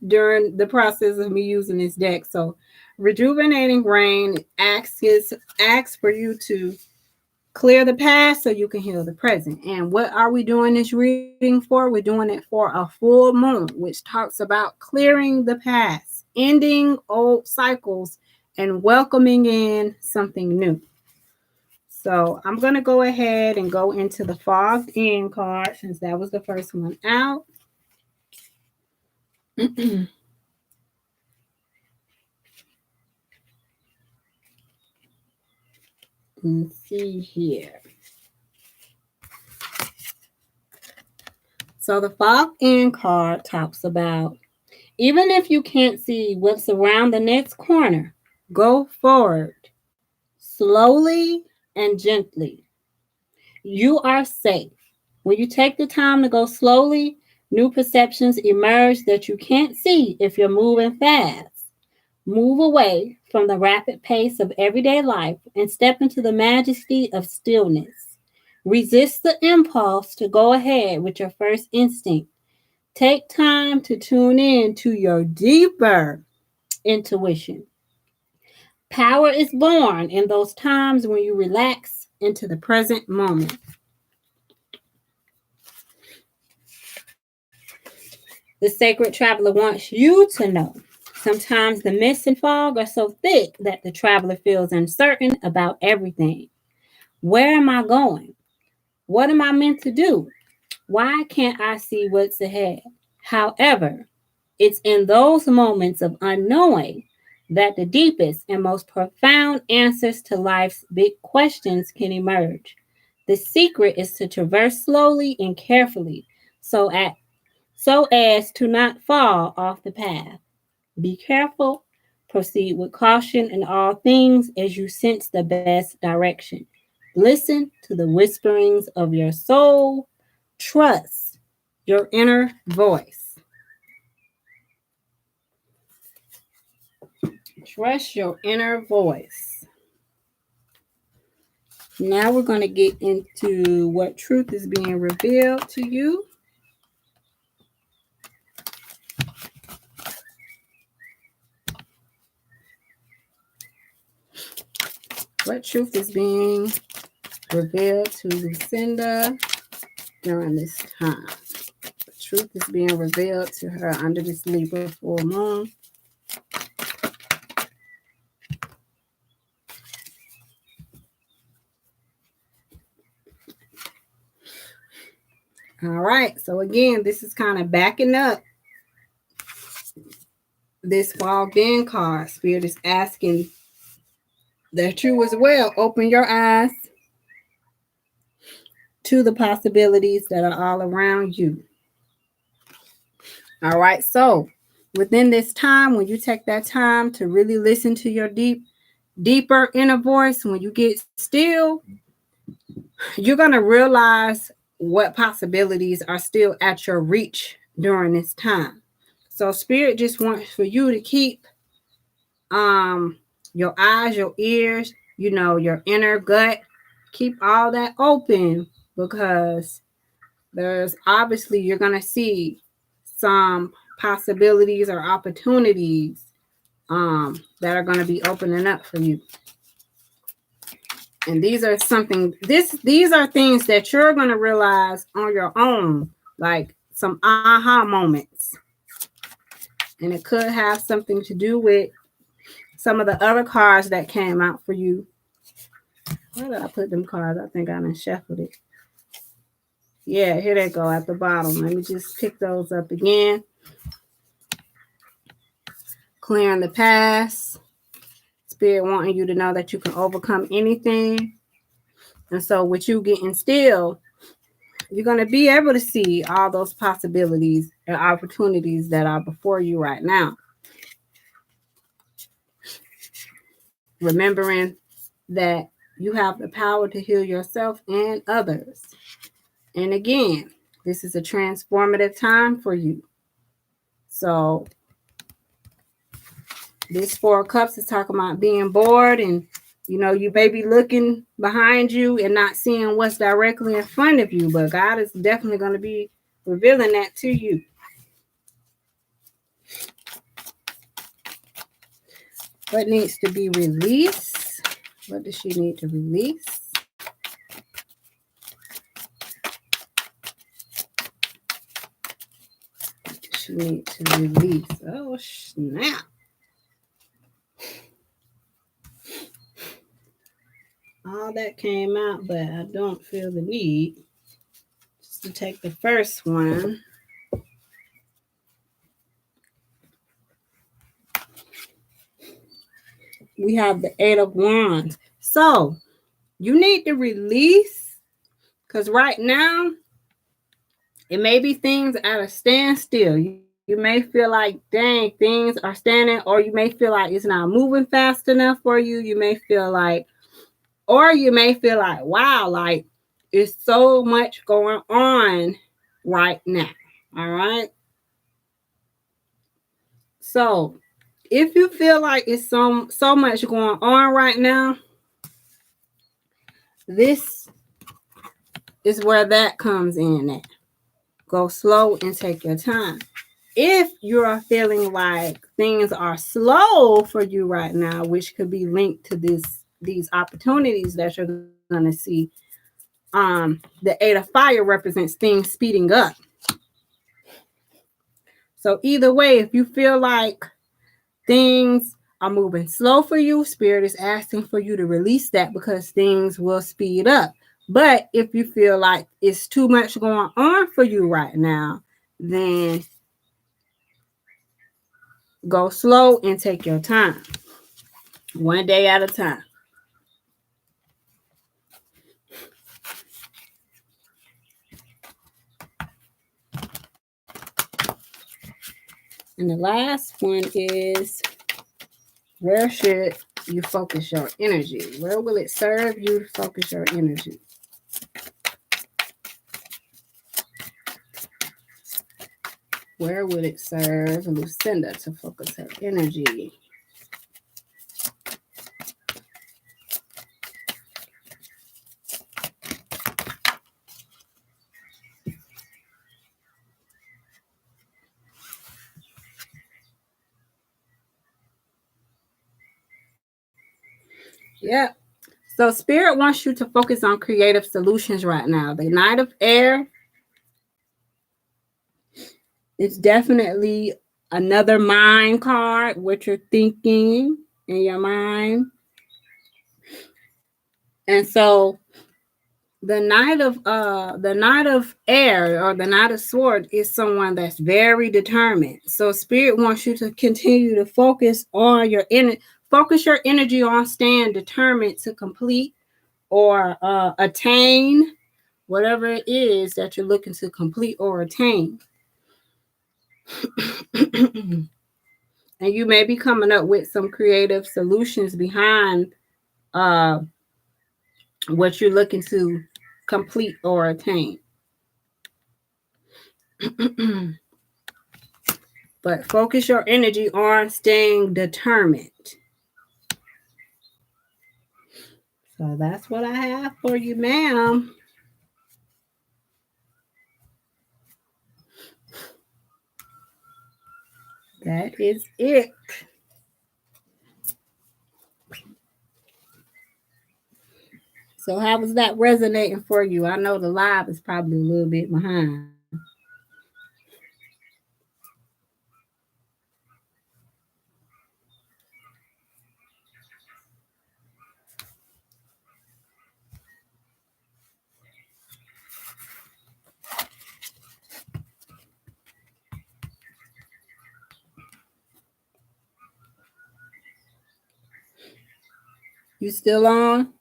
during the process of me using this deck. So rejuvenating rain asks for you to clear the past so you can heal the present. And what are we doing this reading for? We're doing it for a full moon, which talks about clearing the past, ending old cycles, and welcoming in something new. So I'm going to go ahead and go into the fogged in card since that was the first one out. Let's see here. So the fogged in card talks about, even if you can't see what's around the next corner, go forward slowly and gently. You are safe. When you take the time to go slowly, new perceptions emerge that you can't see if you're moving fast. Move away from the rapid pace of everyday life and step into the majesty of stillness. Resist the impulse to go ahead with your first instinct. Take time to tune in to your deeper intuition. Power is born in those times when you relax into the present moment. The sacred traveler wants you to know. Sometimes the mist and fog are so thick that the traveler feels uncertain about everything. Where am I going? What am I meant to do? Why can't I see what's ahead? However, it's in those moments of unknowing that the deepest and most profound answers to life's big questions can emerge. The secret is to traverse slowly and carefully so as to not fall off the path. Be careful, proceed with caution in all things as you sense the best direction. Listen to the whisperings of your soul. Trust your inner voice. Trust your inner voice. Now we're going to get into what truth is being revealed to you. What truth is being revealed to Lucinda during this time? The truth is being revealed to her under this Libra full moon. All right. So again, this is kind of backing up this fogged in card. Spirit is asking that you as well open your eyes to the possibilities that are all around you. All right. So within this time, when you take that time to really listen to your deeper inner voice, when you get still, you're going to realize what possibilities are still at your reach during this time. So Spirit just wants for you to keep your eyes, your ears, your inner gut, keep all that open, because there's obviously you're going to see some possibilities or opportunities that are going to be opening up for you. And these are things that you're going to realize on your own, like some aha moments. And it could have something to do with some of the other cards that came out for you. Where did I put them cards? I think I done shuffled it. Yeah, here they go at the bottom. Let me just pick those up again. Clearing the past. Spirit wanting you to know that you can overcome anything. And so with you getting still, you're going to be able to see all those possibilities and opportunities that are before you right now. remembering that you have the power to heal yourself and others. And again, this is a transformative time for you. So this Four of Cups is talking about being bored, and you may be looking behind you and not seeing what's directly in front of you, but God is definitely going to be revealing that to you. What needs to be released? What does she need to release? What does she need to release? Oh, snap. All that came out, but I don't feel the need just to take the first one. We have the Eight of Wands. So you need to release, because right now it may be things at a standstill. You may feel like, dang, things are standing, or you may feel like it's not moving fast enough for you. You may feel like, wow, like it's so much going on right now. All right. So if you feel like it's so much going on right now, this is where that comes in at. Go slow and take your time. If you're feeling like things are slow for you right now, which could be linked to these opportunities that you're going to see, the Eight of Fire represents things speeding up. So either way, if you feel like things are moving slow for you, Spirit is asking for you to release that, because things will speed up. But if you feel like it's too much going on for you right now, then go slow and take your time. One day at a time. And the last one is, where should you focus your energy? Where will it serve you to focus your energy? Where would it serve Lucinda to focus her energy? Yeah. So Spirit wants you to focus on creative solutions right now. The Knight of Air is definitely another mind card, what you're thinking in your mind. And so the Knight of Air, or the Knight of Swords, is someone that's very determined. So Spirit wants you to continue to focus your energy on staying determined to complete or attain whatever it is that you're looking to complete or attain. And you may be coming up with some creative solutions behind what you're looking to complete or attain. But focus your energy on staying determined. So that's what I have for you, ma'am. That is it. So how was that resonating for you? I know the live is probably a little bit behind. You still on?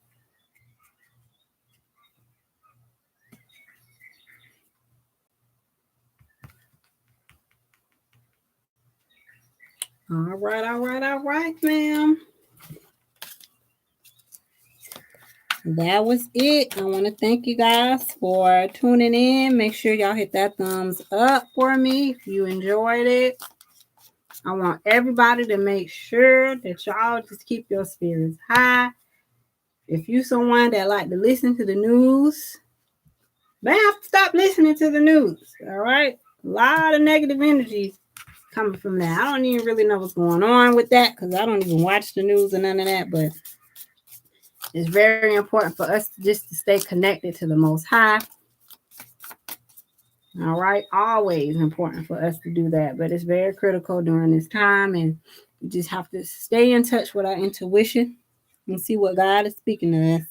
All right, ma'am. that was it. I want to thank you guys for tuning in. Make sure y'all hit that thumbs up for me if you enjoyed it. I want everybody to make sure that y'all just keep your spirits high. If you someone that like to listen to the news, they have to stop listening to the news. All right, a lot of negative energy coming from that. I don't even really know what's going on with that because I don't even watch the news and none of that. But it's very important for us just to stay connected to the Most High. All right, always important for us to do that. But it's very critical during this time, and we just have to stay in touch with our intuition and see what God is speaking to us.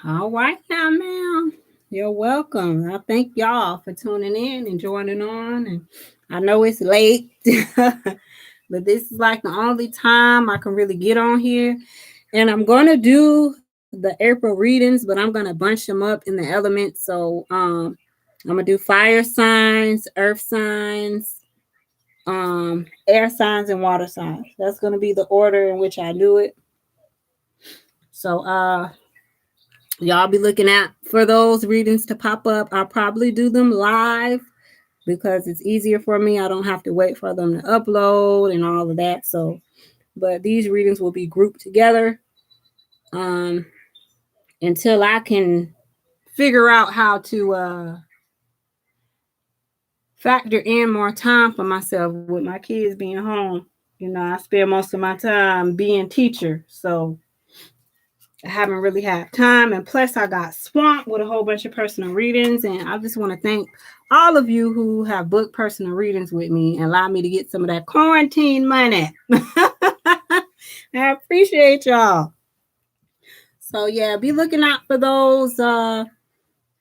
All right now, ma'am. You're welcome. I thank y'all for tuning in and joining on. And I know it's late, but this is like the only time I can really get on here. And I'm going to do the April readings, but I'm going to bunch them up in the elements. So I'm going to do fire signs, earth signs, air signs, and water signs. That's going to be the order in which I do it. So y'all be looking out for those readings to pop up. I'll probably do them live because it's easier for me. I don't have to wait for them to upload and all of that. So, but these readings will be grouped together until I can figure out how to factor in more time for myself with my kids being home. You know, I spend most of my time being teacher. So I haven't really had time, and plus I got swamped with a whole bunch of personal readings, and I just want to thank all of you who have booked personal readings with me and allow me to get some of that quarantine money. I appreciate y'all. So yeah, be looking out for those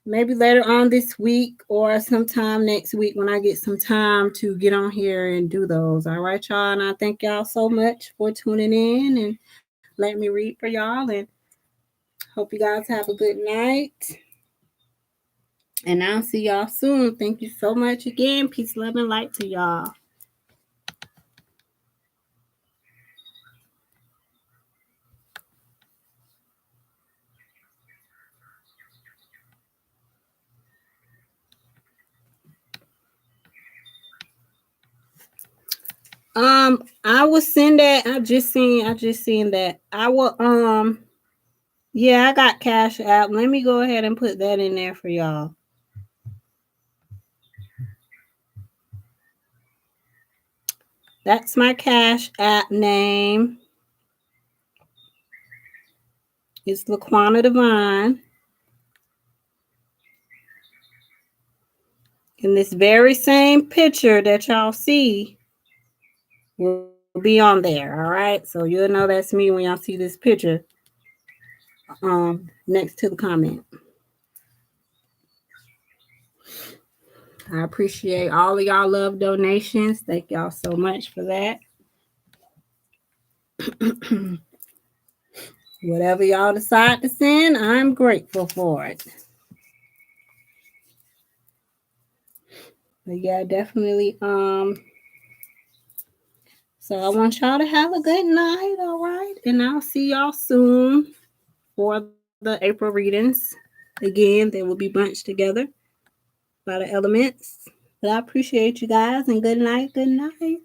maybe later on this week or sometime next week when I get some time to get on here and do those. All right, y'all, and I thank y'all so much for tuning in and letting me read for y'all, and hope you guys have a good night. And I'll see y'all soon. Thank you so much again. Peace, love, and light to y'all. I will send that. I just seen that. I will yeah, I got Cash App. Let me go ahead and put that in there for y'all. That's my Cash App name. It's laquannadivine. And this very same picture that y'all see will be on there. All right. So you'll know that's me when y'all see this picture next to the comment. I appreciate all of y'all love donations. Thank y'all so much for that. Whatever y'all decide to send, I'm grateful for it. But yeah, definitely. So I want y'all to have a good night, all right? And I'll see y'all soon for the April readings. Again, they will be bunched together by the elements. But I appreciate you guys, and good night, good night.